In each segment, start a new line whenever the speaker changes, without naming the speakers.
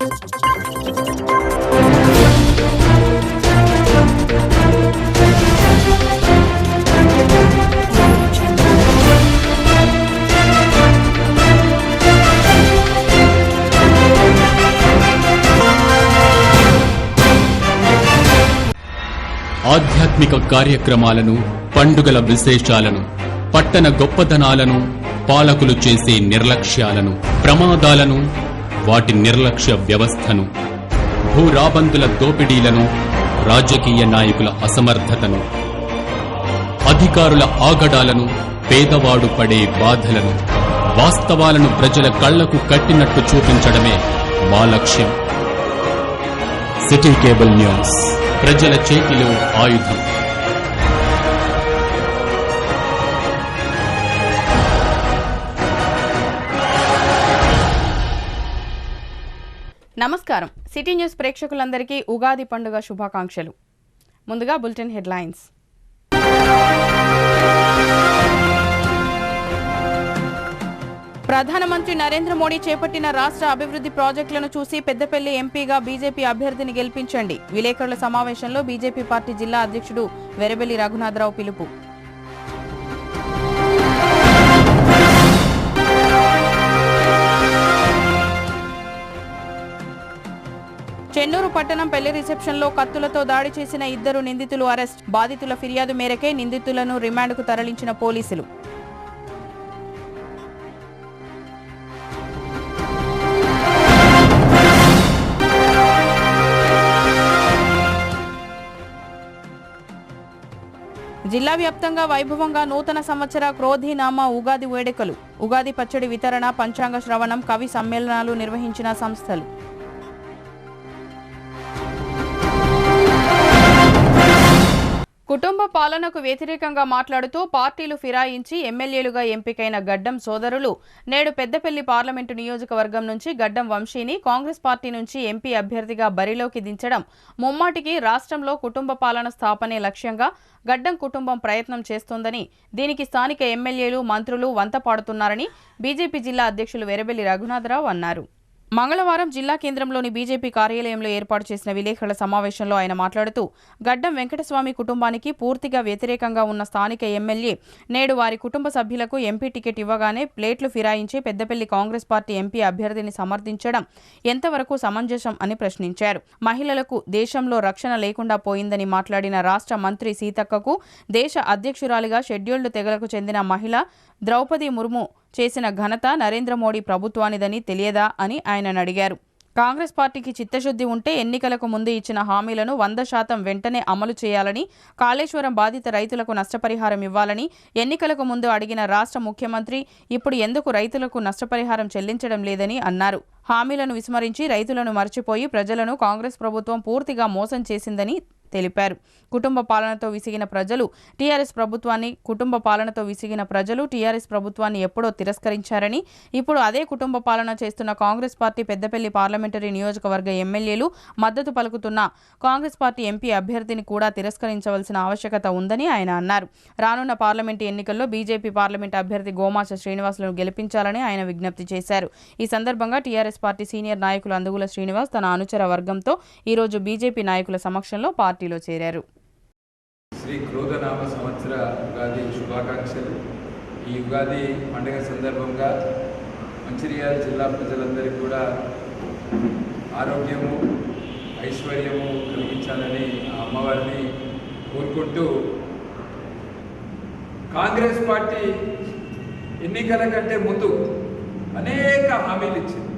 ఆధ్యాత్మిక కార్యక్రమాలను, పండుగల విశేషాలను, పట్టణ గొప్పతనాలను, పాలకులు చేసే నిర్లక్ష్యాలను, ప్రమాదాలను, వాటి నిర్లక్ష్య వ్యవస్థను, భూరాబందుల దోపిడీలను, రాజకీయ నాయకుల అసమర్థతను, అధికారుల ఆగడాలను, పేదవాడు పడే బాధలను, వాస్తవాలను ప్రజల కళ్లకు కట్టినట్టు చూపించడమే మా లక్ష్యం. సిటీ కేబుల్ న్యూస్, ప్రజల చేతిలో ఆయుధం.
నమస్కారం. సిటీ న్యూస్ ప్రేక్షకులందరికీ ఉగాది పండుగ శుభాకాంక్షలు. ముందుగా బులెటిన్ హెడ్లైన్స్. ప్రధానమంత్రి నరేంద్ర మోడీ చేపట్టిన రాష్ట్ర అభివృద్ధి ప్రాజెక్టులను చూసి పెద్దపల్లి ఎంపీగా బీజేపీ అభ్యర్థిని గెలిపించండి. విలేకరుల సమావేశంలో బీజేపీ పార్టీ జిల్లా అధ్యక్షుడు వెరబెల్లి రఘునాథరావు పిలుపు. చెన్నూరు పట్టణం పెళ్లి రిసెప్షన్లో కత్తులతో దాడి చేసిన 2 నిందితులు అరెస్ట్. బాధితుల ఫిర్యాదు మేరకే నిందితులను రిమాండ్కు తరలించిన పోలీసులు. జిల్లా వ్యాప్తంగా వైభవంగా నూతన సంవత్సర క్రోధీనామా ఉగాది వేడుకలు. ఉగాది పచ్చడి వితరణ, పంచాంగ శ్రవణం, కవి సమ్మేళనాలు నిర్వహించిన సంస్థలు. కుటుంబ పాలనకు వ్యతిరేకంగా మాట్లాడుతూ పార్టీలు ఫిరాయించి ఎమ్మెల్యేలుగా ఎంపికైన గడ్డం సోదరులు నేడు పెద్దపల్లి పార్లమెంటు నియోజకవర్గం నుంచి గడ్డం వంశీని కాంగ్రెస్ పార్టీ నుంచి ఎంపీ అభ్యర్థిగా బరిలోకి దించడం ముమ్మాటికి రాష్ట్రంలో కుటుంబ పాలన స్థాపనే లక్ష్యంగా గడ్డం కుటుంబం ప్రయత్నం చేస్తోందని, దీనికి స్థానిక ఎమ్మెల్యేలు, మంత్రులు వంత పాడుతున్నారని బీజేపీ జిల్లా అధ్యక్షులు వెరబెల్లి రఘునాథరావు అన్నారు. మంగళవారం జిల్లా కేంద్రంలోని బీజేపీ కార్యాలయంలో ఏర్పాటు చేసిన విలేకరుల సమావేశంలో ఆయన మాట్లాడుతూ, గడ్డం వెంకటస్వామి కుటుంబానికి పూర్తిగా వ్యతిరేకంగా ఉన్న స్థానిక ఎమ్మెల్యే నేడు వారి కుటుంబ సభ్యులకు ఎంపీ టికెట్ ఇవ్వగానే ప్లేట్లు ఫిరాయించి పెద్దపల్లి కాంగ్రెస్ పార్టీ ఎంపీ అభ్యర్థిని సమర్థించడం ఎంతవరకు సమంజసం అని ప్రశ్నించారు. మహిళలకు దేశంలో రక్షణ లేకుండా పోయిందని మాట్లాడిన రాష్ట్ర మంత్రి సీతక్కకు దేశ అధ్యక్షురాలిగా షెడ్యూల్డ్ తెగలకు చెందిన మహిళ ద్రౌపది ముర్ము చేసిన ఘనత నరేంద్ర మోడీ ప్రభుత్వానిదని తెలియదా అని ఆయన అడిగారు. కాంగ్రెస్ పార్టీకి చిత్తశుద్ధి ఉంటే ఎన్నికలకు ముందు ఇచ్చిన హామీలను 100% వెంటనే అమలు చేయాలని, కాళేశ్వరం బాధిత రైతులకు నష్టపరిహారం ఇవ్వాలని ఎన్నికలకు ముందు అడిగిన రాష్ట్ర ముఖ్యమంత్రి ఇప్పుడు ఎందుకు రైతులకు నష్టపరిహారం చెల్లించడం లేదని అన్నారు. హామీలను విస్మరించి రైతులను మర్చిపోయి ప్రజలను కాంగ్రెస్ ప్రభుత్వం పూర్తిగా మోసం చేసిందని తెలిపారు. కుటుంబ పాలనతో విసిగిన ప్రజలు టీఆర్ఎస్ ప్రభుత్వాన్ని ఎప్పుడో తిరస్కరించారని, ఇప్పుడు అదే కుటుంబ పాలన చేస్తున్న కాంగ్రెస్ పార్టీ పెద్దపల్లి పార్లమెంటరీ నియోజకవర్గ ఎమ్మెల్యేలు మద్దతు పలుకుతున్న కాంగ్రెస్ పార్టీ ఎంపీ అభ్యర్థిని కూడా తిరస్కరించవలసిన ఆవశ్యకత ఉందని ఆయన అన్నారు. రానున్న పార్లమెంటు ఎన్నికల్లో బీజేపీ పార్లమెంటు అభ్యర్థి గోమాచ శ్రీనివాసులను గెలిపించాలని ఆయన విజ్ఞప్తి చేశారు. ఈ సందర్భంగా టీఆర్ఎస్ పార్టీ సీనియర్ నాయకులు అందుగుల శ్రీనివాస్ తన అనుచర వర్గంతో ఈరోజు బీజేపీ నాయకుల సమక్షంలో పార్టీలో చేరారు.
శ్రీ క్రోధనామ సంవత్సర ఉగాది శుభాకాంక్షలు. ఈ ఉగాది పండుగ సందర్భంగా మంచిర్యాల జిల్లా ప్రజలందరికీ కూడా ఆరోగ్యము, ఐశ్వర్యము కలిగించాలని ఆ అమ్మవారిని కోరుకుంటూ, కాంగ్రెస్ పార్టీ ఎన్నికల కంటే ముందు అనేక హామీలు ఇచ్చింది.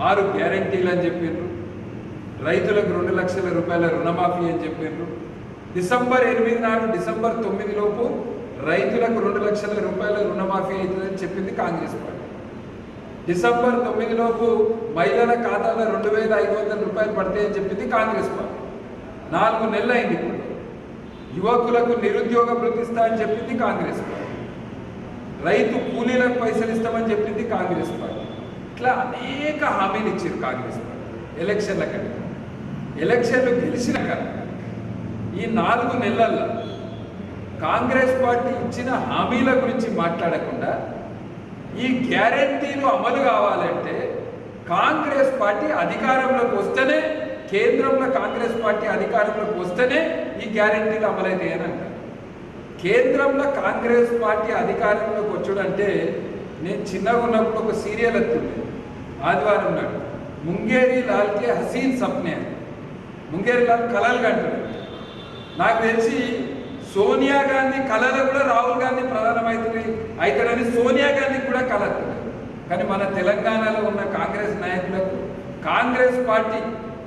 6 గ్యారంటీలు అని చెప్పిండ్రు, రైతులకు 2 లక్షల రూపాయల రుణమాఫీ అని చెప్పిండ్రు. డిసెంబర్ 8 నాడు, డిసెంబర్ 9 లోపు రైతులకు 2 లక్షల రూపాయల రుణమాఫీ అవుతుందని చెప్పింది కాంగ్రెస్ పార్టీ. డిసెంబర్ 9 లోపు మహిళల ఖాతాలో 2,500 రూపాయలు పడతాయని చెప్పింది కాంగ్రెస్ పార్టీ. 4 నెలలు అయింది. ఇప్పుడు యువకులకు నిరుద్యోగ భృతి ఇస్తా అని చెప్పింది కాంగ్రెస్ పార్టీ. రైతు కూలీలకు పైసలు ఇస్తామని చెప్పింది కాంగ్రెస్ పార్టీ. ఇట్లా అనేక హామీలు ఇచ్చారు కాంగ్రెస్ పార్టీ. ఎలక్షన్ల కంటే ఎలక్షన్లు గెలిచినాక ఈ 4 నెలల్లో కాంగ్రెస్ పార్టీ ఇచ్చిన హామీల గురించి మాట్లాడకుండా, ఈ గ్యారెంటీలు అమలు కావాలంటే కాంగ్రెస్ పార్టీ అధికారంలోకి వస్తేనే, కేంద్రంలో కాంగ్రెస్ పార్టీ అధికారంలోకి వస్తేనే ఈ గ్యారెంటీలు అమలైతాయని అంటారు. కేంద్రంలో కాంగ్రెస్ పార్టీ అధికారంలోకి వచ్చుడంటే, నేను చిన్నగా ఉన్నప్పుడు ఒక సీరియల్ ఎత్తుండే ఆదివారం నాడు, ముంగేరి లాల్కే హసీన్ సప్నే. ముంగేరి లాల్ కలలు కంటాడు. నాకు తెలిసి సోనియా గాంధీ కళలో కూడా రాహుల్ గాంధీ అవుతాడని సోనియా గాంధీ కూడా కలెత్తుంది. కానీ మన తెలంగాణలో ఉన్న కాంగ్రెస్ నాయకులకు కాంగ్రెస్ పార్టీ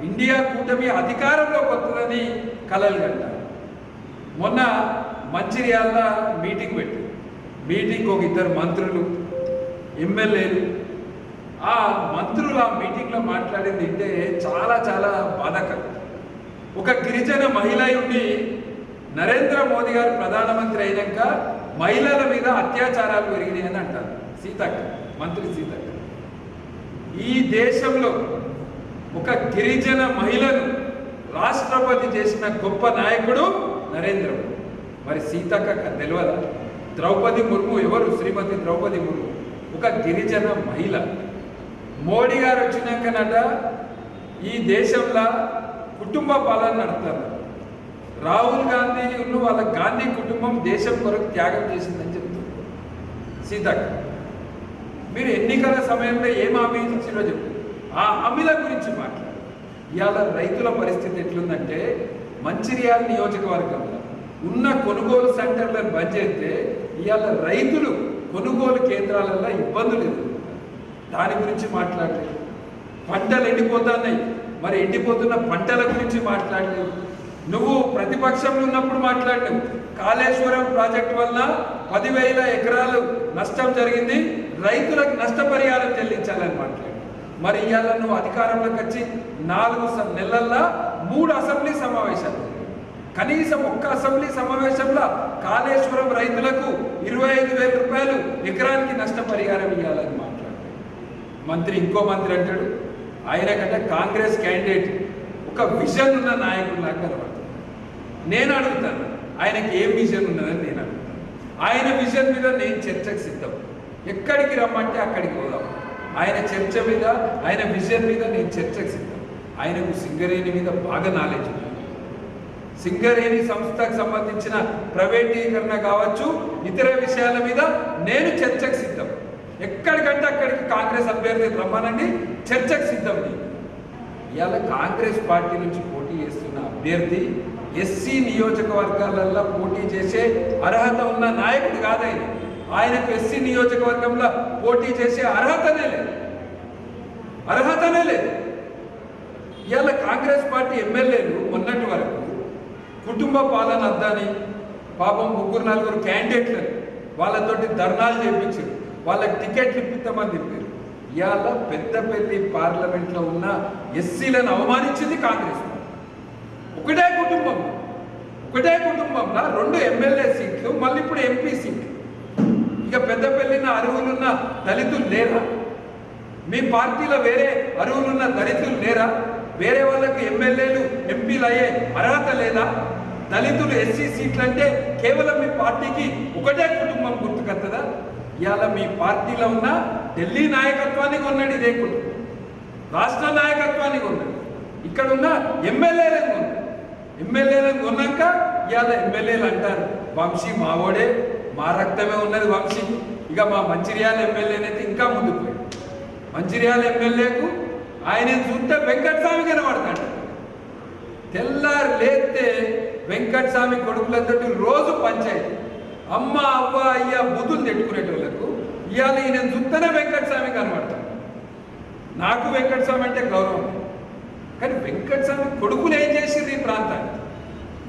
ఇండియా కూటమి అధికారంలోకి వస్తుందని కలలు కంటారు. మొన్న మంచిర్యాల మీటింగ్ పెట్టి, మీటింగ్ ఒక 2 మంత్రులు, ఎమ్మెల్యేలు, ఆ మంత్రులు ఆ మీటింగ్లో మాట్లాడింది అంటే చాలా చాలా బాధాకరం. ఒక గిరిజన మహిళ ఉండి నరేంద్ర మోదీ గారు ప్రధానమంత్రి అయినాక మహిళల మీద అత్యాచారాలు పెరిగినాయని అంటారు. సీతక్క, మంత్రి సీతక్క. ఈ దేశంలో ఒక గిరిజన మహిళను రాష్ట్రపతి చేసిన గొప్ప నాయకుడు నరేంద్ర మోదీ. మరి సీతక్క తెలియదా? ద్రౌపది ముర్ము ఎవరు? శ్రీమతి ద్రౌపది ముర్ము ఒక గిరిజన మహిళ. మోడీ గారు వచ్చినాకనట ఈ దేశంలో కుటుంబ పాలన నడుపుతారు. రాహుల్ గాంధీ వాళ్ళ గాంధీ కుటుంబం దేశం కొరకు త్యాగం చేసిందని చెప్తున్నారు. సీతక్క, మీరు ఎన్నికల సమయంలో ఏం హామీ ఇచ్చినో చెప్పు, ఆ హామీల గురించి మాట్లాడు. ఇవాళ రైతుల పరిస్థితి ఎట్లుందంటే, మంచిర్యాల నియోజకవర్గంలో ఉన్న కొనుగోలు సెంటర్లను బంద్ చేస్తే ఇవాళ రైతులు కొనుగోలు కేంద్రాలలో ఇబ్బందులు ఎదుర్కొంటారు. దాని గురించి మాట్లాడలేదు. పంటలు ఎండిపోతున్నాయి, మరి ఎండిపోతున్న పంటల గురించి మాట్లాడలేదు. నువ్వు ప్రతిపక్షంలో ఉన్నప్పుడు మాట్లాడినావు. కాళేశ్వరం ప్రాజెక్టు వలన 10,000 ఎకరాలు నష్టం జరిగింది, రైతులకు నష్టపరిహారం చెల్లించాలని మాట్లాడి. మరి ఇవాళ నువ్వు అధికారంలోకి వచ్చి 4 నెలల్లో 3 అసెంబ్లీ సమావేశాలు, కనీసం ఒక్క అసెంబ్లీ సమావేశంలో కాళేశ్వరం రైతులకు 25,000 రూపాయలు ఎకరానికి నష్టపరిహారం ఇవ్వాలని మాట్లాడు. మంత్రి ఇంకో మంత్రి అంటాడు, ఆయన కంటే కాంగ్రెస్ క్యాండిడేట్ ఒక విజన్ ఉన్న నాయకుడు నాకు కనబడుతుంది. నేను అడుగుతాను, ఆయనకి ఏం విజన్ ఉన్నదని నేను అడుగుతాను. ఆయన విజన్ మీద నేను చర్చకు సిద్ధం. ఎక్కడికి రమ్మంటే అక్కడికి పోదాం. ఆయన చర్చ మీద, ఆయన విజన్ మీద నేను చర్చకు సిద్ధం. ఆయనకు సింగరేణి మీద బాగా నాలెడ్జ్ ఉంది. సింగరేణి సంస్థకు సంబంధించిన ప్రైవేటీకరణ కావచ్చు, ఇతర విషయాల మీద నేను చర్చకు సిద్ధం. ఎక్కడికంటే అక్కడికి కాంగ్రెస్ అభ్యర్థి రమ్మనండి, చర్చకు సిద్ధం. ఇవాళ కాంగ్రెస్ పార్టీ నుంచి పోటీ చేస్తున్న అభ్యర్థి ఎస్సీ నియోజకవర్గాలలో పోటీ చేసే అర్హత ఉన్న నాయకుడు కాదైన. ఆయనకు ఎస్సీ నియోజకవర్గంలో పోటీ చేసే అర్హతనే లేదు. ఇవాళ కాంగ్రెస్ పార్టీ ఎమ్మెల్యేలు మొన్నటి వరకు కుటుంబ పాలన వద్దని పాపం 3-4 క్యాండిడేట్లను వాళ్ళతోటి ధర్నాలు చేయించారు, వాళ్ళకి టికెట్లు ఇప్పిస్తామని చెప్పారు. ఇవాళ పెద్దపల్లి పార్లమెంట్లో ఉన్న ఎస్సీలను అవమానించింది కాంగ్రెస్ పార్టీ. ఒకటే కుటుంబంలో 2 ఎమ్మెల్యే సీట్లు, మళ్ళీ ఇప్పుడు ఎంపీ సీట్లు. ఇక పెద్దపల్లిన అర్హులున్న దళితులు లేరా? మీ పార్టీలో వేరే అర్హులున్న దళితులు లేరా? వేరే వాళ్ళకి ఎమ్మెల్యేలు ఎంపీలు అయ్యే అర్హత లేదా? దళితులు ఎస్సీ సీట్లు అంటే కేవలం మీ పార్టీకి ఒకటే కుటుంబం గుర్తుకొస్తుందా? ఇవాళ మీ పార్టీలో ఉన్న ఢిల్లీ నాయకత్వాన్ని కొన్నాడు ఇదే కుటుంబం, రాష్ట్ర నాయకత్వాన్ని కొన్నాడు, ఇక్కడ ఉన్న ఎమ్మెల్యేలను కొన్నాక ఇవాళ ఎమ్మెల్యేలు అంటారు వంశీ మావోడే, మా రక్తమే ఉన్నది వంశీ. ఇక మా మంచిర్యాల ఎమ్మెల్యేనైతే ఇంకా ముందుకు పోయాడు. మంచిర్యాల ఎమ్మెల్యేకు ఆయన చూస్తే వెంకటస్వామి కనబడతాడు. తెల్లారు లేస్తే వెంకటస్వామి కొడుకులతో రోజు పంచాయతీ, అమ్మ అవ్వ అయ్య బుద్ధులు తెట్టుకునేటోళ్ళకు ఇవాళ ఈయన చూస్తేనే వెంకటస్వామి కనబడతాడు. నాకు వెంకటస్వామి అంటే గౌరవం, కానీ వెంకటస్వామి కొడుకులు ఏం చేసింది ఈ ప్రాంతానికి?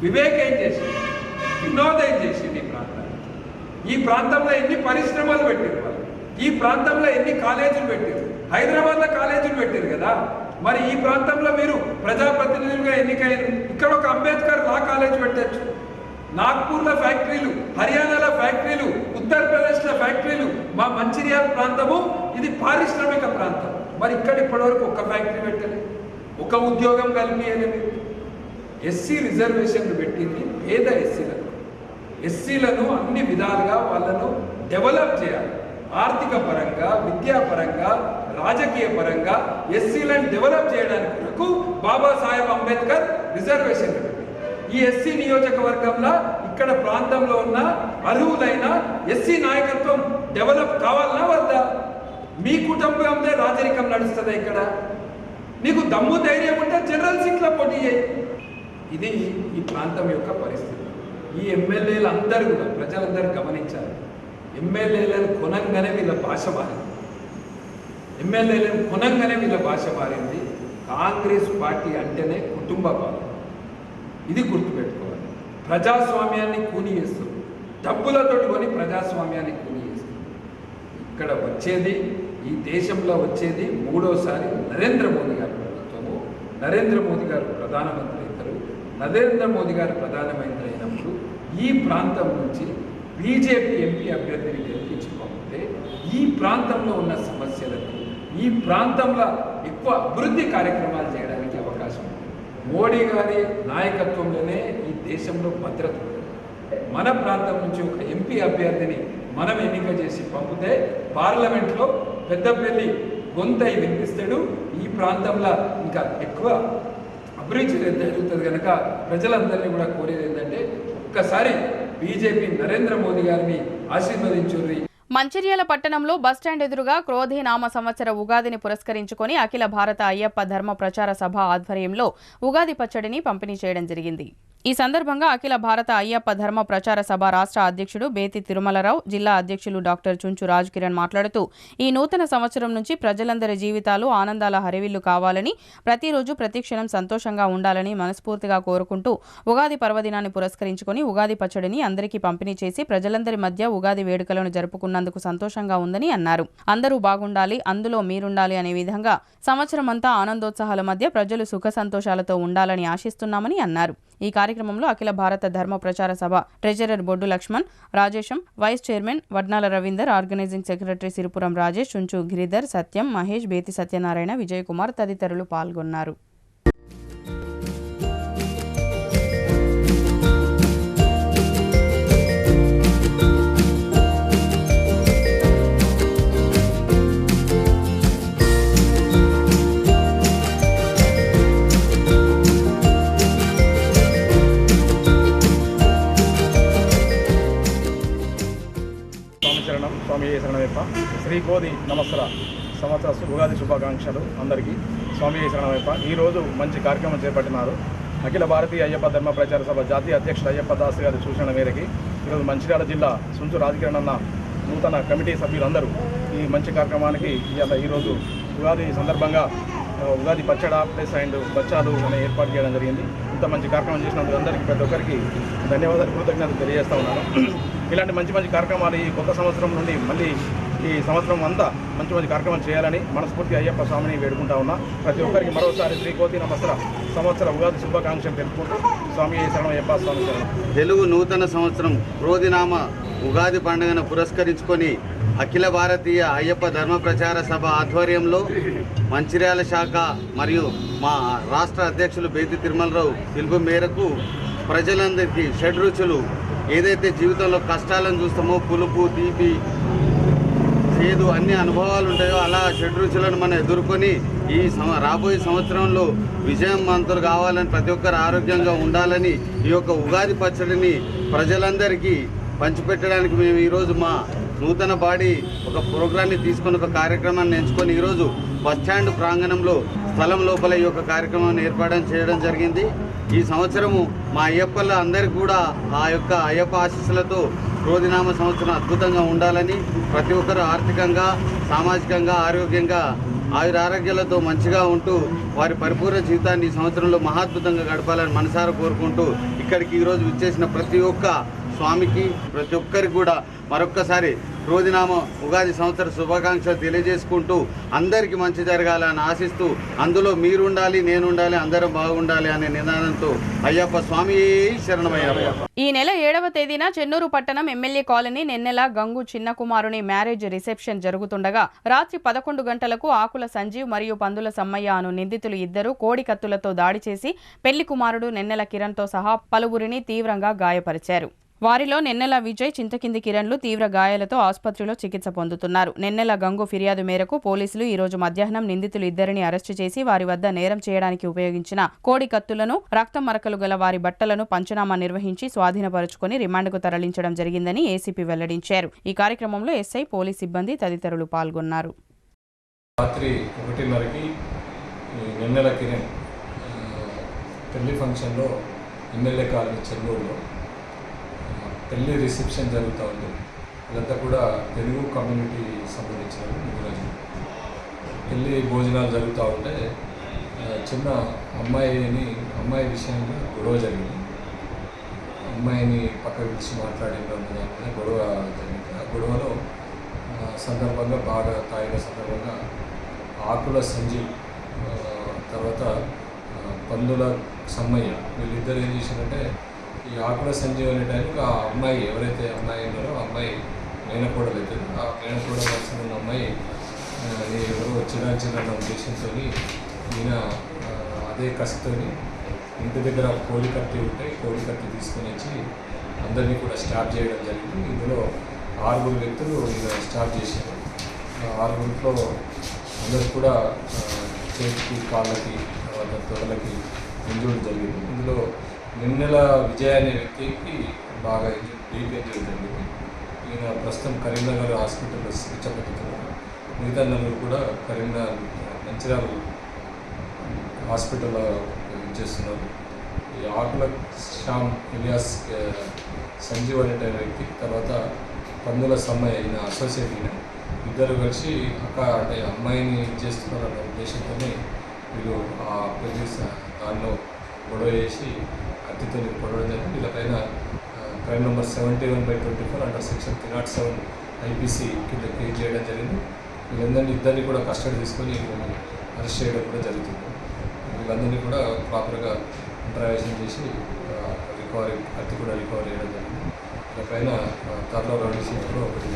వివేక్ ఏం చేసింది? వినోద్ ఏం చేసింది ఈ ప్రాంతానికి? ఈ ప్రాంతంలో ఎన్ని పరిశ్రమలు పెట్టారు వాళ్ళు, ఈ ప్రాంతంలో ఎన్ని కాలేజీలు పెట్టారు, హైదరాబాద్లో కాలేజీలు పెట్టారు కదా. మరి ఈ ప్రాంతంలో మీరు ప్రజాప్రతినిధులుగా ఎన్నికయ్యారు, ఇక్కడ ఒక అంబేద్కర్ లా కాలేజ్ పెట్టచ్చు, నాగ్పూర్లో ఫ్యాక్టరీలు, హర్యానాలో ఫ్యాక్టరీలు, ఉత్తరప్రదేశ్లో ఫ్యాక్టరీలు. మా మంచిర్యాల ప్రాంతము ఇది పారిశ్రామిక ప్రాంతం. మరి ఇక్కడ ఇప్పటివరకు ఒక ఫ్యాక్టరీ పెట్టలేదు, ఒక ఉద్యోగం కల్పించలేదు. ఎస్సీ రిజర్వేషన్లు పెట్టింది పేద ఎస్సీలను అన్ని విధాలుగా వాళ్ళను డెవలప్ చేయాలి. ఆర్థిక పరంగా, విద్యాపరంగా, రాజకీయ పరంగా ఎస్సీలను డెవలప్ చేయడానికి కొరకు బాబాసాహెబ్ అంబేద్కర్ రిజర్వేషన్. ఈ ఎస్సీ నియోజకవర్గంలో ఇక్కడ ప్రాంతంలో ఉన్న అర్హులైన ఎస్సీ నాయకత్వం డెవలప్ కావాలన్నా వద్దా? మీ కుటుంబంలో రాజరికం నడుస్తుందా? ఇక్కడ నీకు దమ్ము ధైర్యం ఉంటే జనరల్ సీట్లో పోటీ చేయి. ఇది ఈ ప్రాంతం యొక్క పరిస్థితి. ఈ ఎమ్మెల్యేలు అందరూ కూడా ప్రజలందరూ గమనించాలి. ఎమ్మెల్యేలను కొనంగానే వీళ్ళ భాష మారింది. ఎమ్మెల్యేలను కొనంగానే వీళ్ళ భాష మారింది. కాంగ్రెస్ పార్టీ అంటేనే కుటుంబ పాలన. ఇది గుర్తుపెట్టుకోవాలి. ప్రజాస్వామ్యాన్ని కూని చేస్తుంది. డబ్బులతో కొని ప్రజాస్వామ్యాన్ని కూని చేస్తుంది. ఇక్కడ వచ్చేది, ఈ దేశంలో వచ్చేది మూడోసారి నరేంద్ర మోదీ గారి ప్రభుత్వము. నరేంద్ర మోదీ గారు ప్రధానమంత్రి అవుతారు. నరేంద్ర మోదీ గారు ప్రధానమంత్రి అయినప్పుడు ఈ ప్రాంతం నుంచి బీజేపీ ఎంపీ అభ్యర్థిని గెలిపించి పంపితే ఈ ప్రాంతంలో ఉన్న సమస్యలకు, ఈ ప్రాంతంలో ఎక్కువ అభివృద్ధి కార్యక్రమాలు చేయడానికి అవకాశం ఉంది. మోడీ గారి నాయకత్వంలోనే ఈ దేశంలో భద్రత ఉంది. మన ప్రాంతం నుంచి ఒక ఎంపీ అభ్యర్థిని మనం ఎన్నిక చేసి పంపితే పార్లమెంట్లో పెద్దపల్లి గొంతై వినిపిస్తాడు. ఈ ప్రాంతంలో ఇంకా ఎక్కువ అభివృద్ధి జరుగుతుంది. కనుక ప్రజలందరినీ కూడా కోరేది ఏంటంటే ఒక్కసారి బీజేపీ నరేంద్ర మోదీ గారిని ఆశీర్వదించుర్రి.
మంచిర్యాల పట్టణంలో బస్టాండ్ ఎదురుగా క్రోధి నామ సంవత్సర ఉగాదిని పురస్కరించుకొని అఖిల భారత అయ్యప్ప ధర్మ ప్రచార సభ ఆధ్వర్యంలో ఉగాది పచ్చడిని పంపిణీ చేయడం జరిగింది. ఈ సందర్భంగా అఖిల భారత అయ్యప్ప ధర్మ ప్రచార సభ రాష్ట్ర అధ్యక్షుడు బేతి తిరుమలరావు, జిల్లా అధ్యక్షులు డాక్టర్ చుంచు రాజ్ కిరణ్ మాట్లాడుతూ ఈ నూతన సంవత్సరం నుంచి ప్రజలందరి జీవితాలు ఆనందాల హరివిల్లు కావాలని, ప్రతిరోజు ప్రతిక్షణం సంతోషంగా ఉండాలని మనస్ఫూర్తిగా కోరుకుంటూ ఉగాది పర్వదినాన్ని పురస్కరించుకొని ఉగాది పచ్చడిని అందరికీ పంపిణీ చేసి ప్రజలందరి మధ్య ఉగాది వేడుకలను జరుపుకున్నందుకు సంతోషంగా ఉందని అన్నారు. అందరూ బాగుండాలి, అందులో మీరుండాలి అనే విధంగా సంవత్సరం అంతా ఆనందోత్సాహాల మధ్య ప్రజలు సుఖ సంతోషాలతో ఉండాలని ఆశిస్తున్నామని అన్నారు. ఈ కార్యక్రమంలో అఖిల భారత ధర్మ ప్రచార సభ ట్రెజరర్ బొడ్డు Laxman, Rajesham, vice chairman Vadnala Ravinder, organising secretary Siripuram Rajesh, చుంచు Giridhar, సత్యం, మహేష్, బేతి సత్యనారాయణ, విజయ్ కుమార్ తదితరులు పాల్గొన్నారు.
స్వామి శరణమయ్యప్ప. శ్రీ కోది నమస్కార సంవత్సర ఉగాది శుభాకాంక్షలు అందరికీ. స్వామి శరణమయ్యప్ప. ఈరోజు మంచి కార్యక్రమం చేపట్టినారు. అఖిల భారతీయ అయ్యప్ప ధర్మ ప్రచార సభ జాతీయ అధ్యక్షుడు అయ్యప్ప దాస్ గారి సూచన మేరకి ఈరోజు మంచిర్యాల జిల్లా సుంచు రాజకిరణ్ అన్న నూతన కమిటీ సభ్యులందరూ ఈ మంచి కార్యక్రమానికి ఈరోజు ఉగాది సందర్భంగా ఉగాది పచ్చడ ప్లస్ అండ్ బచ్చాలు అనే ఏర్పాటు చేయడం జరిగింది. ఇంత మంచి కార్యక్రమం చేసినందుకు అందరికీ ప్రతి ఒక్కరికి ధన్యవాదాలు, కృతజ్ఞతలు తెలియజేస్తూ ఉన్నాను. ఇలాంటి మంచి మంచి కార్యక్రమాలు ఈ కొత్త సంవత్సరం నుండి మళ్ళీ ఈ సంవత్సరం అంతా మంచి మంచి కార్యక్రమం చేయాలని మనస్ఫూర్తి అయ్యప్ప స్వామిని వేడుకుంటా ఉన్నా. ప్రతి ఒక్కరికి మరోసారి శ్రీ కోతి నమస్కార సంవత్సర ఉగాది శుభాకాంక్షలు తెలుపుకుంటూ స్వామి శరణం అయ్యప్ప స్వామి శరణం.
తెలుగు నూతన సంవత్సరం క్రోధినామ ఉగాది పండుగను పురస్కరించుకొని అఖిల భారతీయ అయ్యప్ప ధర్మ ప్రచార సభ ఆధ్వర్యంలో మంచిర్యాల శాఖ మరియు మా రాష్ట్ర అధ్యక్షులు బేతి తిరుమలరావు పిలుపు మేరకు ప్రజలందరికీ షడ్రుచులు ఏదైతే జీవితంలో కష్టాలను చూస్తామో పులుపు, తీపి, చేదు అన్ని అనుభవాలు ఉంటాయో అలా షడ్రుచులను మనం ఎదుర్కొని ఈ రాబోయే సంవత్సరంలో విజయవంతులు కావాలని, ప్రతి ఒక్కరు ఆరోగ్యంగా ఉండాలని ఈ యొక్క ఉగాది పచ్చడిని ప్రజలందరికీ పంచిపెట్టడానికి మేము ఈరోజు మా నూతన బాడీ ఒక ప్రోగ్రాన్ని తీసుకొని ఒక కార్యక్రమాన్ని ఎంచుకొని ఈరోజు బస్టాండ్ ప్రాంగణంలో స్థలం లోపల ఈ యొక్క కార్యక్రమాన్ని ఏర్పాటు చేయడం జరిగింది. ఈ సంవత్సరము మా అయ్యప్పల అందరికీ కూడా ఆ యొక్క అయ్యప్ప ఆశీస్సులతో క్రోధినామ సంవత్సరం అద్భుతంగా ఉండాలని, ప్రతి ఒక్కరు ఆర్థికంగా, సామాజికంగా, ఆరోగ్యంగా, ఆయురారోగ్యాలతో మంచిగా ఉంటూ వారి పరిపూర్ణ జీవితాన్ని ఈ సంవత్సరంలో మహాద్భుతంగా గడపాలని మనసారా కోరుకుంటూ ఇక్కడికి ఈరోజు విచ్చేసిన ప్రతి ఒక్క స్వామికి, ప్రతి ఒక్కరికి కూడా మరొక్కసారి క్రోధినామ ఉగాది సంవత్సర శుభాకాంక్షలు తెలియజేసుకుంటూ అందరికీ మంచి జరగాలని ఆశిస్తూ అందులో మీరుండాలి, నేనుండాలి, అందరం బాగుండాలి అనే నినాదంతో అయ్యప్ప స్వామి శరణమయ్యప్ప.
ఈ నెల 7వ తేదీన చెన్నూరు పట్టణం ఎమ్మెల్యే కాలనీ నెన్నెల గంగు చిన్న కుమారుని మ్యారేజ్ రిసెప్షన్ జరుగుతుండగా రాత్రి 11 గంటలకు ఆకుల సంజీవ్ మరియు పందుల సమ్మయ్య అను నిందితులు ఇద్దరు కోడి కత్తులతో దాడి చేసి పెళ్లి కుమారుడు నెన్నెల కిరణ్తో సహా పలువురిని తీవ్రంగా గాయపరిచారు. వారిలో నెన్నెల విజయ్, చింతకింది కిరణ్లు తీవ్ర గాయాలతో ఆసుపత్రిలో చికిత్స పొందుతున్నారు. నెన్నెల గంగు ఫిర్యాదు మేరకు పోలీసులు ఈ రోజు మధ్యాహ్నం నిందితులు ఇద్దరిని అరెస్టు చేసి వారి వద్ద నేరం చేయడానికి ఉపయోగించిన కోడి కత్తులను, రక్తం మరకలు గల వారి బట్టలను పంచనామా నిర్వహించి స్వాధీనపరుచుకుని రిమాండ్కు తరలించడం జరిగిందని ఏసీపీ వెల్లడించారు. ఈ కార్యక్రమంలో ఎస్ఐ, పోలీస్ సిబ్బంది తదితరులు పాల్గొన్నారు.
రాత్రి 1:30కి నెన్నెల కిరణ్ పెళ్లి ఫంక్షన్లో ఎమ్మెల్యే కాలనీ చెన్నూరులో పెళ్లి రిసెప్షన్ జరుగుతూ ఉంది. ఇదంతా కూడా తెలుగు కమ్యూనిటీ సంబంధించిన రోజు పెళ్లి భోజనాలు జరుగుతూ ఉంటే చిన్న అమ్మాయి విషయంలో గొడవ జరిగింది. అమ్మాయిని పక్కకు పిలిచి మాట్లాడిన గొడవ జరిగింది. ఆ గొడవలో సందర్భంగా బాగా తాగిన సందర్భంగా ఆకుల సంజీవ్ తర్వాత పందుల సమ్మయ్య వీళ్ళిద్దరు ఏం చేశారంటే ఈ ఆకుల సంజీవ్ అనే టైంకి ఆ అమ్మాయి ఎవరైతే అమ్మాయి ఉన్నారో ఆ అమ్మాయి మేనకోడలు అవుతుంది. ఆ మేనకోడలు కలిసి ఉన్న అమ్మాయి ఎవరో చిన్న ఉద్దేశంతో ఈయన అదే కసితో ఇంటి దగ్గర కోడి కత్తి తీసుకొని వచ్చి అందరినీ కూడా స్టార్ట్ చేయడం జరిగింది. ఇందులో 6 వ్యక్తులు ఈయన స్టార్ట్ చేశారు. 6 అందరూ కూడా చేతికి, కాళ్ళకి, తర్వాత తొడలకి ఇంజూరీ జరిగింది. ఇందులో నెన్నెల విజయ్ అనే వ్యక్తికి బాగా డీప్ ఇంజూరీ జరిగింది. ఈయన ప్రస్తుతం కరీంనగర్ హాస్పిటల్లో చికిత్స పొందుతున్నారు. మిగతా నలుగురు కూడా మంచిర్యాల హాస్పిటల్లో చేస్తున్నారు. ఈ ఆకుల శ్యామ్ ఇలియాస్ సంజీవ్ అనే వ్యక్తి, తర్వాత పందుల సమ్మయ్య ఈయన అసోసియేట్ ఈయన ఇద్దరు కలిసి అంటే అమ్మాయిని చేస్తున్నారన్న ఉద్దేశంతోనే వీళ్ళు ఆ పెళ్లి దానిలో గొడవ చేసి కత్తితో పొడవడం జరిగింది. వీళ్ళపైన crime number 71/24 under section 307 IPC కింద కేసు చేయడం జరిగింది. ఇద్దరిని కూడా కస్టడీ తీసుకొని అరెస్ట్ చేయడం కూడా జరుగుతుంది. వీళ్ళందరినీ కూడా ప్రాపర్గా ఇంటరాక్షన్ చేసి కత్తి కూడా రికవరీ చేయడం జరిగింది. వీళ్ళపైన త్వరలో 2 సీట్లు ఒకటి.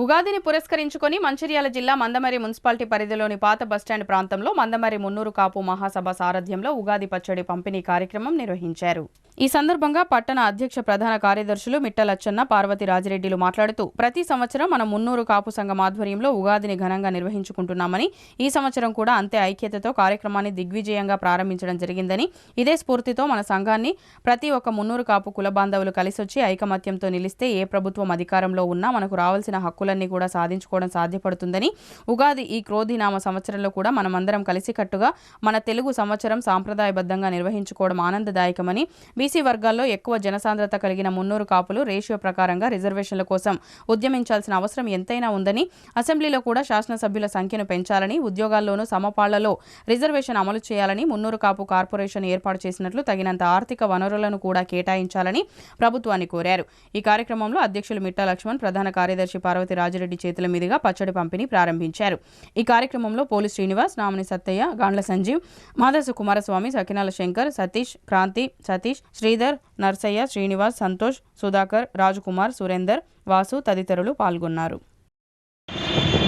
ఉగాదిని పురస్కరించుకొని మంచిర్యాల జిల్లా మందమర్రి మున్సిపాలిటీ పరిధిలోని పాత బస్టాండ్ ప్రాంతంలో మందమర్రి మున్నూరు కాపు మహాసభ సారథ్యంలో ఉగాది పచ్చడి పంపిణీ కార్యక్రమం నిర్వహించారు. ఈ సందర్భంగా పట్టణ అధ్యక్ష ప్రధాన కార్యదర్శులు మిట్టలచ్చన్న, పార్వతి రాజిరెడ్డిలు మాట్లాడుతూ ప్రతి సంవత్సరం మన మున్నూరు కాపు సంఘం ఆధ్వర్యంలో ఉగాదిని ఘనంగా నిర్వహించుకుంటున్నామని, ఈ సంవత్సరం కూడా అంతే ఐక్యతతో కార్యక్రమాన్ని దిగ్విజయంగా ప్రారంభించడం జరిగిందని, ఇదే స్ఫూర్తితో మన సంఘాన్ని ప్రతి ఒక్క మున్నూరు కాపు కుల బాంధవులు కలిసొచ్చి ఐకమత్యంతో నిలిస్తే ఏ ప్రభుత్వం అధికారంలో ఉన్నా మనకు రావాల్సిన హక్కులన్నీ కూడా సాధించుకోవడం సాధ్యపడుతుందని, ఉగాది ఈ క్రోధినామ సంవత్సరంలో కూడా మనమందరం కలిసికట్టుగా మన తెలుగు సంవత్సరం సాంప్రదాయబద్ధంగా నిర్వహించుకోవడం ఆనందదాయకమని, బీసీ వర్గాల్లో ఎక్కువ జనసాంద్రత కలిగిన మున్నూరు కాపులు రేషియో ప్రకారంగా రిజర్వేషన్ల కోసం ఉద్యమించాల్సిన అవసరం ఎంతైనా ఉందని, అసెంబ్లీలో కూడా శాసనసభ్యుల సంఖ్యను పెంచాలని, ఉద్యోగాల్లోనూ సమపాళ్లలో రిజర్వేషన్ అమలు చేయాలని, మున్నూరు కాపు కార్పొరేషన్ ఏర్పాటు చేసినట్లు తగినంత ఆర్థిక వనరులను కూడా కేటాయించాలని ప్రభుత్వాన్ని కోరారు. ఈ కార్యక్రమంలో అధ్యక్షులు మిట్టా లక్ష్మణ్, ప్రధాన కార్యదర్శి పార్వతి రాజిరెడ్డి చేతుల మీదుగా పచ్చడి పంపిణీ ప్రారంభించారు. ఈ కార్యక్రమంలో పోలీస్ శ్రీనివాస్, నామని సత్తయ్య, గాండ్ల సంజీవ్, మాదసు కుమారస్వామి, సకినాల శంకర్, సతీష్, క్రాంతి, సతీష్, శ్రీధర్, నర్సయ్య, శ్రీనివాస్, సంతోష్, సుధాకర్, రాజకుమార్, సురేందర్, వాసు తదితరులు పాల్గొన్నారు.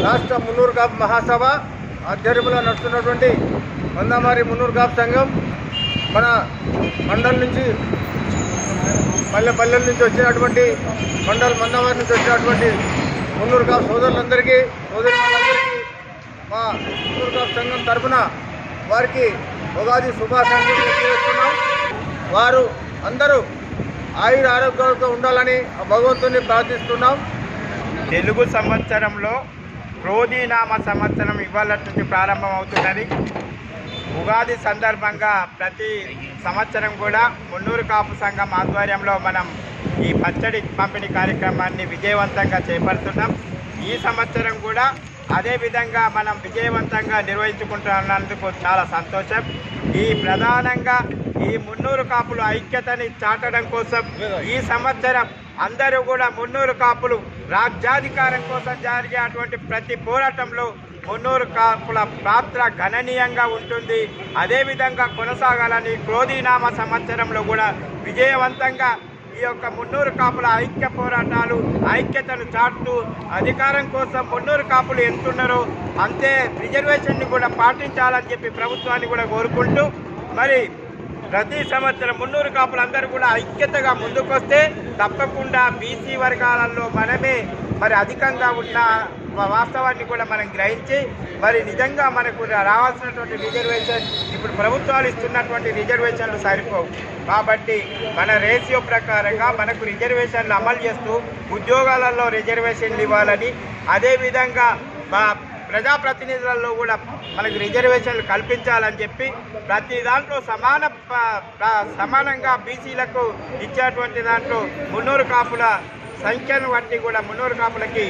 రాష్ట్ర మున్నూరు కాపు మహాసభ ఆధ్వర్యంలో నడుస్తున్నటువంటి మందమర్రి మున్నూరు కాపు సంఘం మన మండలం నుంచి పల్లెల నుంచి వచ్చినటువంటి మందమర్రి నుంచి వచ్చినటువంటి మున్నూరు కాపు సోదరులందరికీ మా మున్నూరు కాపు సంఘం తరఫున వారికి ఉగాది శుభాకాంక్షలు తెలియజేస్తున్నాం. వారు అందరూ ఆయుర ఆరోగ్యాలతో ఉండాలని భగవంతుని ప్రార్థిస్తున్నాం.
తెలుగు సంవత్సరంలో క్రోధినామ సంవత్సరం ఇవాళ నుంచి ప్రారంభమవుతున్నది. ఉగాది సందర్భంగా ప్రతి సంవత్సరం కూడా మున్నూరు కాపు సంఘం ఆధ్వర్యంలో మనం ఈ పచ్చడి పంపిణీ కార్యక్రమాన్ని విజయవంతంగా చేపడుతున్నాం. ఈ సంవత్సరం కూడా అదేవిధంగా మనం విజయవంతంగా నిర్వహించుకుంటున్నందుకు చాలా సంతోషం. ఈ ప్రధానంగా ఈ మున్నూరు కాపుల ఐక్యతని చాటడం కోసం ఈ సంవత్సరం అందరూ కూడా మున్నూరు కాపులు రాజ్యాధికారం కోసం జరిగేటువంటి ప్రతి పోరాటంలో మున్నూరు కాపుల పాత్ర గణనీయంగా ఉంటుంది. అదేవిధంగా కొనసాగాలని క్రోధినామ సంవత్సరంలో కూడా విజయవంతంగా ఈ యొక్క మున్నూరు కాపుల ఐక్య పోరాటాలు ఐక్యతను చాటుతూ అధికారం కోసం మున్నూరు కాపులు ఎంతున్నారో అంతే రిజర్వేషన్ని కూడా పాటించాలని చెప్పి ప్రభుత్వాన్ని కూడా కోరుకుంటూ మరి ప్రతి సంవత్సరం మున్నూరు కాపులందరూ కూడా ఐక్యతగా ముందుకొస్తే తప్పకుండా బీసీ వర్గాలలో మనమే మరి అధికంగా ఉన్న వాస్తవాన్ని కూడా మనం గ్రహించి మరి నిజంగా మనకు రావాల్సినటువంటి రిజర్వేషన్ ఇప్పుడు ప్రభుత్వాలు ఇస్తున్నటువంటి రిజర్వేషన్లు సరిపోవు. కాబట్టి మన రేషియో ప్రకారంగా మనకు రిజర్వేషన్లు అమలు చేస్తూ ఉద్యోగాలలో రిజర్వేషన్లు ఇవ్వాలని, అదేవిధంగా ప్రజాప్రతినిధులలో కూడా మనకు రిజర్వేషన్లు కల్పించాలని చెప్పి ప్రతి దాంట్లో సమానంగా బీసీలకు ఇచ్చేటువంటి దాంట్లో మున్నూరు కాపుల సంఖ్యను బట్టి కూడా మున్నూరు కాపులకి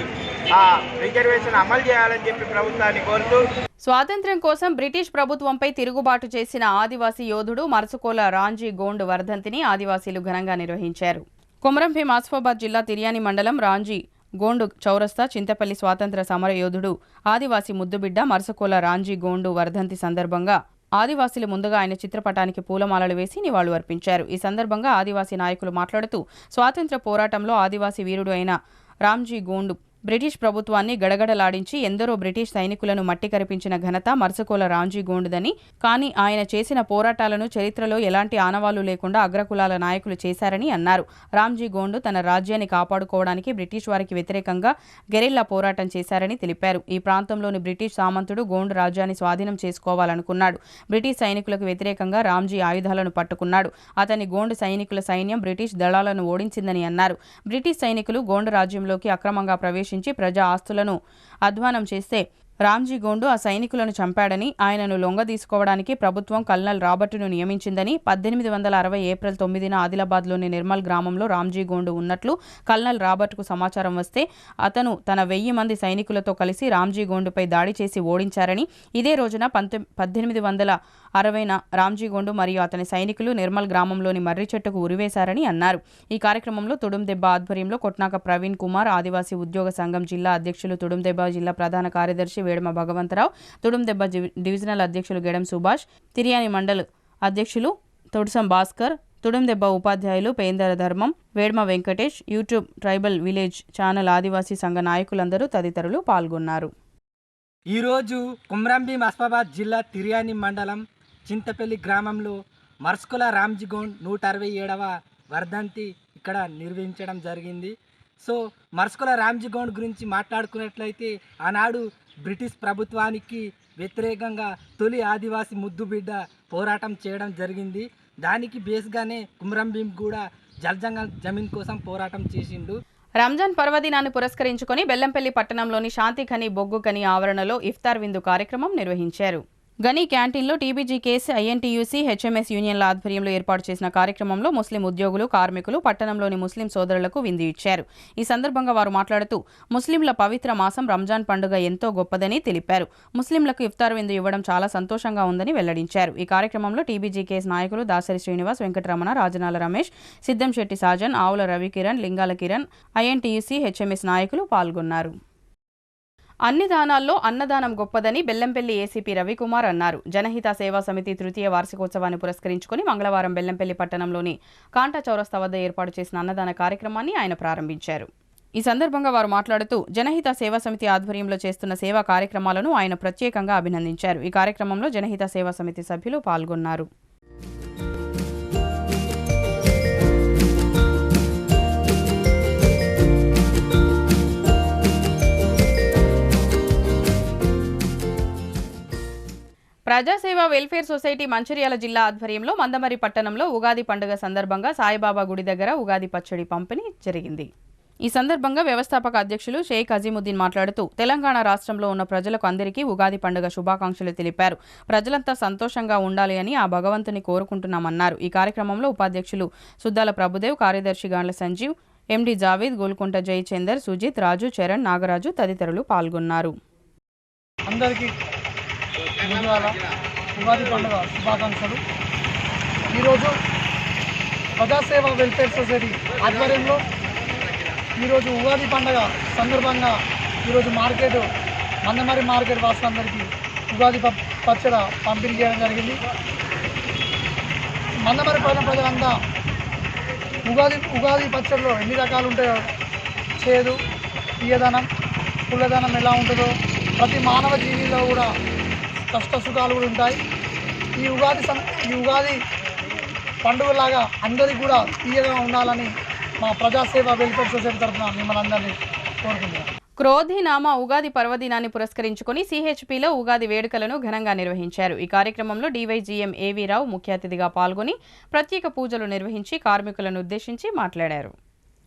రిజర్వేషన్ అమలు చేయాలని చెప్పి ప్రభుత్వాన్ని కోరుతూ
స్వాతంత్ర్యం కోసం బ్రిటిష్ ప్రభుత్వంపై తిరుగుబాటు చేసిన ఆదివాసీ యోధుడు మర్సుకోల రాంజీ గోండ్ వర్ధంతిని ఆదివాసీలు ఘనంగా నిర్వహించారు. కొమరంభీం ఆసిఫాబాద్ జిల్లా తిర్యాని మండలం రాంజీ గోండు చౌరస్తా చింతపల్లి స్వాతంత్ర సమర యోధుడు ఆదివాసీ ముద్దుబిడ్డ మర్సుకోల రాంజీ గోండు వర్ధంతి సందర్భంగా ఆదివాసీలు ముందుగా ఆయన చిత్రపటానికి పూలమాలలు వేసి నివాళులు అర్పించారు. ఈ సందర్భంగా ఆదివాసీ నాయకులు మాట్లాడుతూ స్వాతంత్ర్య పోరాటంలో ఆదివాసీ వీరుడు అయిన రాంజీ గోండు బ్రిటిష్ ప్రభుత్వాన్ని గడగడలాడించి ఎందరో బ్రిటిష్ సైనికులను మట్టి కరిపించిన ఘనత మర్సుకోల రాంజీ గోండుదని, కానీ ఆయన చేసిన పోరాటాలను చరిత్రలో ఎలాంటి ఆనవాళ్లు లేకుండా అగ్రకులాల నాయకులు చేశారని అన్నారు. రాంజీ గోండు తన రాజ్యాన్ని కాపాడుకోవడానికి బ్రిటిష్ వారికి వ్యతిరేకంగా గెరిల్లా పోరాటం చేశారని తెలిపారు. ఈ ప్రాంతంలోని బ్రిటిష్ సామంతుడు గోండు రాజ్యాన్ని స్వాధీనం చేసుకోవాలనుకున్నాడు. బ్రిటిష్ సైనికులకు వ్యతిరేకంగా రాంజీ ఆయుధాలను పట్టుకున్నాడు. అతని గోండు సైనికుల సైన్యం బ్రిటిష్ దళాలను ఓడించిందని అన్నారు. బ్రిటిష్ సైనికులు గోండు రాజ్యంలోకి అక్రమంగా ప్రవేశించి ప్రజా ఆస్తులను అధ్వానం చేస్తే రాంజీ గోండు ఆ సైనికులను చంపాడని, ఆయనను లొంగదీసుకోవడానికి ప్రభుత్వం కల్నల్ రాబర్టును నియమించిందని, 1860 ఏప్రిల్ 9న ఆదిలాబాద్లోని నిర్మల్ గ్రామంలో రాంజీ గోండు ఉన్నట్లు కల్నల్ రాబర్టుకు సమాచారం వస్తే అతను తన 1000 మంది సైనికులతో కలిసి రాంజీ గోండుపై దాడి చేసి ఓడించారని, ఇదే రోజున 1860న రాంజీ గోండు మరియు అతని సైనికులు నిర్మల్ గ్రామంలోని మర్రి చెట్టుకు ఉరివేశారని అన్నారు. ఈ కార్యక్రమంలో తుడుందెబ్బ ఆధ్వర్యంలో కొట్నాక ప్రవీణ్ కుమార్, ఆదివాసీ ఉద్యోగ సంఘం జిల్లా అధ్యక్షులు తుడుందెబ్బ జిల్లా ప్రధాన కార్యదర్శి వేడమ భగవంతరావు, తుడుందెబ్బ డివిజనల్ అధ్యక్షులు గెడం సుభాష్, తిర్యాని మండల్ అధ్యక్షులు తొడుసం భాస్కర్, తుడుందెబ్బ ఉపాధ్యాయులు పేందర ధర్మం, వేడమ Venkatesh, YouTube tribal village channel ఆదివాసీ సంఘ నాయకులందరూ తదితరులు పాల్గొన్నారు.
ఈరోజు కొమరంభీం ఆసిఫాబాద్ జిల్లా తిర్యాని మండలం చింతపల్లి గ్రామంలో మర్సుకోల రాంజీ గోండ్ 167వ వర్ధంతి ఇక్కడ నిర్వహించడం జరిగింది. సో మర్సుకోల రాంజీ గోండ్ గురించి మాట్లాడుకున్నట్లయితే ఆనాడు బ్రిటిష్ ప్రభుత్వానికి వ్యతిరేకంగా తొలి ఆదివాసీ ముద్దుబిడ్డ పోరాటం చేయడం జరిగింది. దానికి బేస్గానే కొమరంభీం కూడా జల్జంగల్ జమీన్ కోసం పోరాటం చేసిండు.
రంజాన్ పర్వదినాన్ని పురస్కరించుకొని బెల్లంపల్లి పట్టణంలోని శాంతి ఖని బొగ్గు ఖని ఆవరణలో ఇఫ్తార్ విందు కార్యక్రమం నిర్వహించారు. గని క్యాంటీన్లో టీబీజీ కేసు, ఐఎన్టీయూసీ, హెచ్ఎంఎస్ యూనియన్ల ఆధ్వర్యంలో ఏర్పాటు చేసిన కార్యక్రమంలో ముస్లిం ఉద్యోగులు, కార్మికులు పట్టణంలోని ముస్లిం సోదరులకు విందు ఇచ్చారు. ఈ సందర్భంగా వారు మాట్లాడుతూ ముస్లింల పవిత్ర మాసం రంజాన్ పండుగ ఎంతో గొప్పదని తెలిపారు. ముస్లింలకు ఇఫ్తార్ విందు ఇవ్వడం చాలా సంతోషంగా ఉందని వెల్లడించారు. ఈ కార్యక్రమంలో టీబీజీ కేసు నాయకులు దాసరి శ్రీనివాస్, వెంకటరమణ, రాజనాల రమేష్, సిద్ధంశెట్టి సాజన్, ఆవుల రవికిరణ్, లింగాల కిరణ్, ఐఎన్టీయూసీ, హెచ్ఎంఎస్ నాయకులు పాల్గొన్నారు. అన్ని దానాల్లో అన్నదానం గొప్పదని బెల్లంపల్లి ఏసీపీ రవికుమార్ అన్నారు. జనహిత సేవా సమితి తృతీయ వార్షికోత్సవాన్ని పురస్కరించుకుని మంగళవారం బెల్లంపల్లి పట్టణంలోని కాంటా చౌరస్తా వద్ద ఏర్పాటు చేసిన అన్నదాన కార్యక్రమాన్ని ఆయన ప్రారంభించారు. ఈ సందర్భంగా వారు మాట్లాడుతూ జనహిత సేవా సమితి ఆధ్వర్యంలో చేస్తున్న సేవా కార్యక్రమాలను ఆయన ప్రత్యేకంగా అభినందించారు. ఈ కార్యక్రమంలో జనహిత సేవా సమితి సభ్యులు పాల్గొన్నారు. ప్రజాసేవ వెల్ఫేర్ సొసైటీ మంచిర్యాల జిల్లా ఆధ్వర్యంలో మందమరి పట్టణంలో ఉగాది పండుగ సందర్భంగా సాయిబాబా గుడి దగ్గర ఉగాది పచ్చడి పంపిణీ జరిగింది. ఈ సందర్భంగా వ్యవస్థాపక అధ్యక్షులు షేక్ అజీముద్దీన్ మాట్లాడుతూ తెలంగాణ రాష్ట్రంలో ఉన్న ప్రజలకు అందరికీ ఉగాది పండుగ శుభాకాంక్షలు తెలిపారు. ప్రజలంతా సంతోషంగా ఉండాలి అని ఆ భగవంతుని కోరుకుంటున్నామన్నారు. ఈ కార్యక్రమంలో ఉపాధ్యక్షులు సుద్దాల ప్రభుదేవ్, కార్యదర్శి గాండ్ల సంజీవ్, ఎండి జావేద్, గోల్కొంట జయచందర్, సుజిత్, రాజు, చరణ్, నాగరాజు తదితరులు పాల్గొన్నారు.
అందరికీ ఉగాది పండుగ శుభాకాంక్షలు. ఈరోజు ప్రజాసేవ వెల్ఫేర్ సొసైటీ ఆధ్వర్యంలో ఈరోజు ఉగాది పండుగ సందర్భంగా ఈరోజు మందమరి మార్కెట్ వాసులందరికీ ఉగాది పచ్చడి పంపిణీ చేయడం జరిగింది. మందమరి ప్రజలంతా ఉగాది పచ్చడిలో ఎన్ని రకాలు ఉంటాయో, చేదు, తీయదనం, పుల్లదనం ఎలా ఉంటుందో ప్రతి మానవ జీవిలో కూడా కష్ట సుఖాలు కూడా ఉంటాయి. ఈ ఉగాది పండుగలాగా అందరికీ కూడా తీయగా ఉండాలని మా ప్రజాసేవ వెల్ఫేర్ సొసైటీ తరఫున మిమ్మల్ని అందరినీ కోరుకుంటున్నాను.
క్రోధినామ ఉగాది పర్వదినాన్ని పురస్కరించుకుని సిహెచ్పిలో ఉగాది వేడుకలను ఘనంగా నిర్వహించారు. ఈ కార్యక్రమంలో డీవైజీఎం ఏవీ రావు ముఖ్య అతిథిగా పాల్గొని ప్రత్యేక పూజలు నిర్వహించి కార్మికులను ఉద్దేశించి మాట్లాడారు.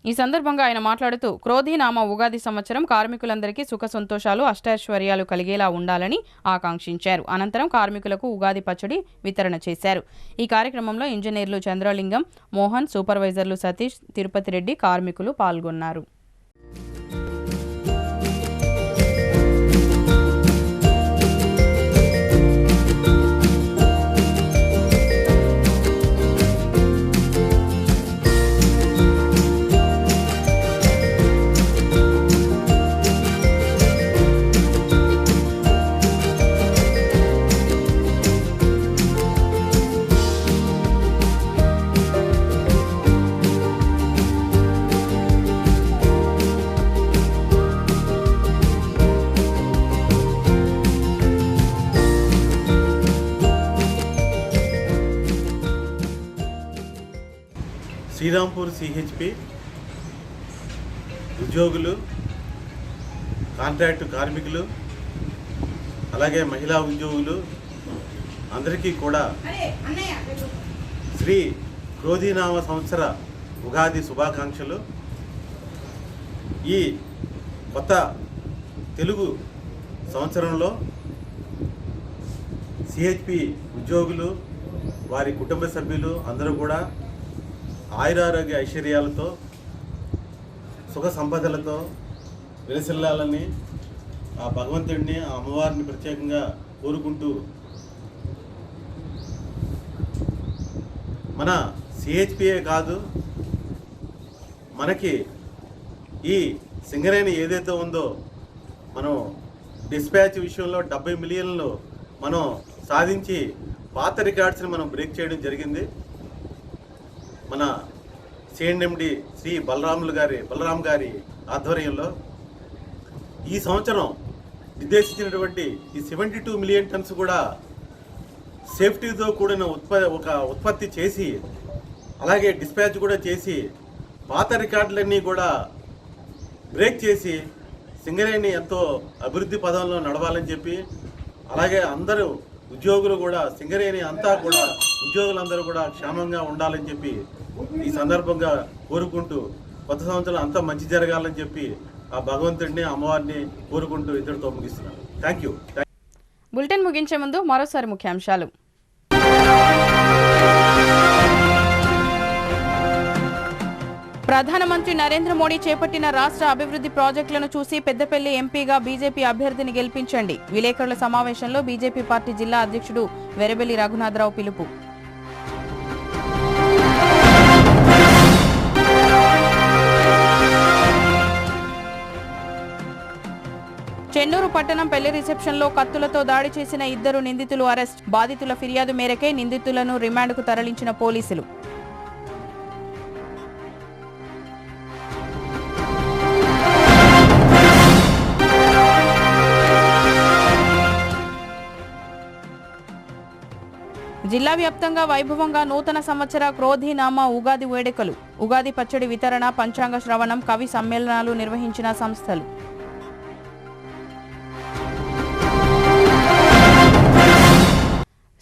ఈ సందర్భంగా ఆయన మాట్లాడుతూ క్రోధినామ ఉగాది సంవత్సరం కార్మికులందరికీ సుఖ సంతోషాలు అష్టైశ్వర్యాలు కలిగేలా ఉండాలని ఆకాంక్షించారు. అనంతరం కార్మికులకు ఉగాది పచ్చడి వితరణ చేశారు. ఈ కార్యక్రమంలో ఇంజనీర్లు చంద్రలింగం, మోహన్, సూపర్వైజర్లు సతీష్, తిరుపతి రెడ్డి, కార్మికులు పాల్గొన్నారు.
శ్రీరాంపూర్ సిహెచ్పి ఉద్యోగులు, కాంట్రాక్టు కార్మికులు, అలాగే మహిళా ఉద్యోగులు అందరికీ కూడా శ్రీ క్రోధినామ సంవత్సర ఉగాది శుభాకాంక్షలు. ఈ కొత్త తెలుగు సంవత్సరంలో సిహెచ్పి ఉద్యోగులు, వారి కుటుంబ సభ్యులు అందరూ కూడా ఆయురారోగ్య ఐశ్వర్యాలతో సుఖ సంపదలతో వెలసిల్లాలని ఆ భగవంతుడిని, ఆ అమ్మవారిని ప్రత్యేకంగా కోరుకుంటూ మన సిహెచ్పిఏ కాదు, మనకి ఈ సింగరేణి ఏదైతే ఉందో మనం డిస్పాచ్ విషయంలో 70 మిలియన్లు మనం సాధించి పాత రికార్డ్స్ని మనం బ్రేక్ చేయడం జరిగింది. మన సిఎండి శ్రీ బలరాం గారి ఆధ్వర్యంలో ఈ సంవత్సరం నిర్దేశించినటువంటి ఈ 72 మిలియన్ టన్స్ కూడా సేఫ్టీతో కూడిన ఉత్పత్తి చేసి, అలాగే డిస్పాచ్ కూడా చేసి, పాత రికార్డులన్నీ కూడా బ్రేక్ చేసి సింగరేణి ఎంతో అభివృద్ధి పదంలో నడవాలని చెప్పి, అలాగే అందరూ ఉద్యోగులు కూడా సింగరేణి అంతా కూడా ఉద్యోగులందరూ కూడా క్షేమంగా ఉండాలని చెప్పి ఈ సందర్భంగా కోరుకుంటూ కొత్త సంవత్సరం అంతా మంచి జరగాలని చెప్పి ఆ భగవంతుడిని, అమ్మవారిని కోరుకుంటూ ఇద్దరితో ముగిస్తున్నాను. Thank you.
బులెటిన్ ముగించే ముందు మరోసారి ముఖ్యాంశాలు. ప్రధానమంత్రి నరేంద్ర మోడీ చేపట్టిన రాష్ట్ర అభివృద్ధి ప్రాజెక్టులను చూసి పెద్దపల్లి ఎంపీగా బీజేపీ అభ్యర్థిని గెలిపించండి. విలేకరుల సమావేశంలో బీజేపీ పార్టీ జిల్లా అధ్యక్షుడు వెరబెల్లి రఘునాథరావు పిలుపు. చెన్నూరు పట్టణం పెళ్లి రిసెప్షన్లో కత్తులతో దాడి చేసిన 2 నిందితులు అరెస్ట్. బాధితుల ఫిర్యాదు మేరకే నిందితులను రిమాండ్కు తరలించిన పోలీసులు. జిల్లా వ్యాప్తంగా వైభవంగా నూతన సంవత్సర క్రోధినామ ఉగాది వేడుకలు. ఉగాది పచ్చడి వితరణ, పంచాంగ శ్రవణం, కవి సమ్మేళనాలు నిర్వహించిన సంస్థలు.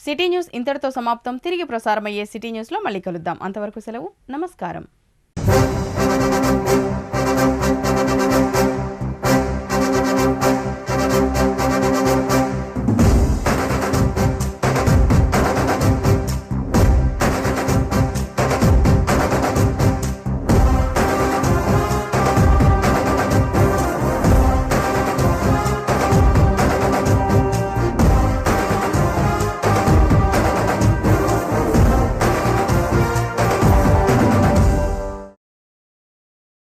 సిటీ న్యూస్ ఇంతటితో సమాప్తం. తిరిగి ప్రసారమయ్యే సిటీ న్యూస్లో మళ్ళీ కలుద్దాం. అంతవరకు సెలవు. నమస్కారం.